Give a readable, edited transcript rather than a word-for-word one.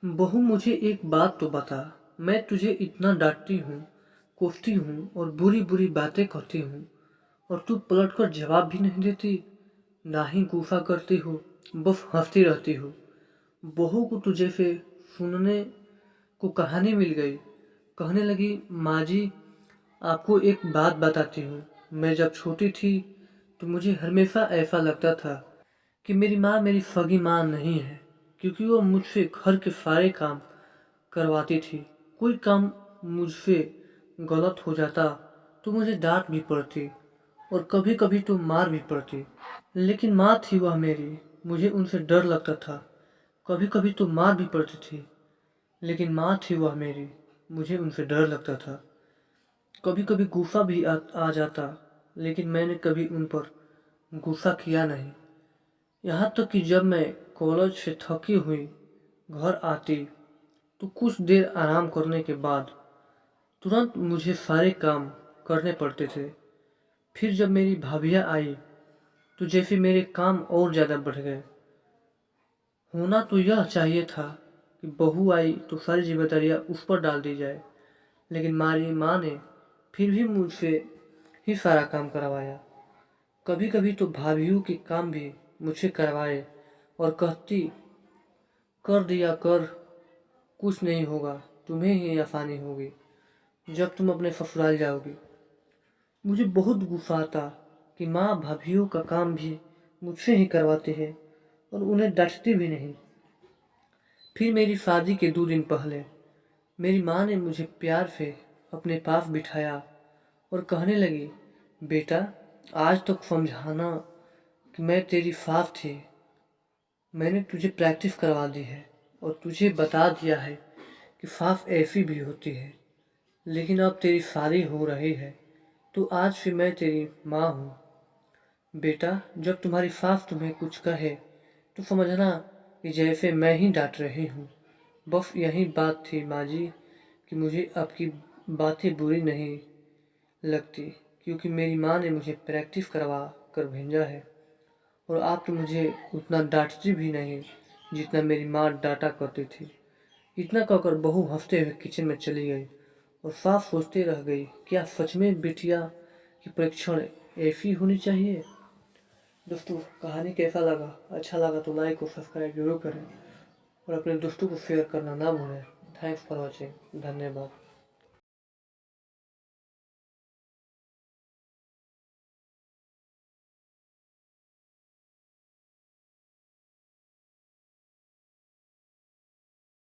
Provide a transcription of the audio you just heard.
बहू मुझे एक बात तो बता। मैं तुझे इतना डांटती हूँ, कोसती हूँ और बुरी बुरी बातें कहती हूँ और तू पलटकर जवाब भी नहीं देती, ना ही गुस्सा करती हो, बस हंसती रहती हो। बहू को तुझे से सुनने को कहानी मिल गई। कहने लगी, माँ जी आपको एक बात बताती हूँ। मैं जब छोटी थी तो मुझे हमेशा ऐसा लगता था कि मेरी माँ मेरी सगी माँ नहीं है, क्योंकि वो मुझसे घर के सारे काम करवाती थी। कोई काम मुझसे गलत हो जाता तो मुझे डांट भी पड़ती और कभी कभी तो मार भी पड़ती, लेकिन माँ थी वह मेरी, मुझे उनसे डर लगता था। कभी कभी तो मार भी पड़ती थी, लेकिन माँ थी वह मेरी, मुझे उनसे डर लगता था। कभी कभी गुस्सा भी आ जाता, लेकिन मैंने कभी उन पर गुस्सा किया नहीं। यहाँ तक कि जब मैं कॉलेज से थकी हुई घर आती तो कुछ देर आराम करने के बाद तुरंत मुझे सारे काम करने पड़ते थे। फिर जब मेरी भाभियाँ आई तो जैसे मेरे काम और ज़्यादा बढ़ गए। होना तो यह चाहिए था कि बहू आई तो सारी जिम्मेदारियाँ उस पर डाल दी जाए, लेकिन हमारी माँ ने फिर भी मुझसे ही सारा काम करवाया। कभी कभी तो भाभीयों के काम भी मुझसे करवाए और कहती, कर दिया कर, कुछ नहीं होगा, तुम्हें ही आसानी होगी जब तुम अपने ससुराल जाओगी। मुझे बहुत गुस्सा आता कि माँ भाभीयों का काम भी मुझसे ही करवाते हैं और उन्हें डांटती भी नहीं। फिर मेरी शादी के 2 दिन पहले मेरी माँ ने मुझे प्यार से अपने पास बिठाया और कहने लगी, बेटा आज तक समझाना कि मैं तेरी सास थी, मैंने तुझे प्रैक्टिस करवा दी है और तुझे बता दिया है कि सास ऐसी भी होती है, लेकिन अब तेरी शादी हो रही है तो आज से मैं तेरी माँ हूँ। बेटा जब तुम्हारी सास तुम्हें कुछ कहे तो समझना कि जैसे मैं ही डांट रही हूँ। बस यही बात थी माँ जी कि मुझे आपकी बातें बुरी नहीं लगती, क्योंकि मेरी माँ ने मुझे प्रैक्टिस करवा कर भेजा है और आप तो मुझे उतना डांटती भी नहीं जितना मेरी माँ डांटा करती थी। इतना कहकर बहू हंसते हुए किचन में चली गई और साफ सोचते रह गई, क्या सच में बिटिया की परीक्षण ऐसी होनी चाहिए। दोस्तों कहानी कैसा लगा? अच्छा लगा तो लाइक और सब्सक्राइब जरूर करें और अपने दोस्तों को शेयर करना ना भूलें। Thanks for watching. धन्यवाद।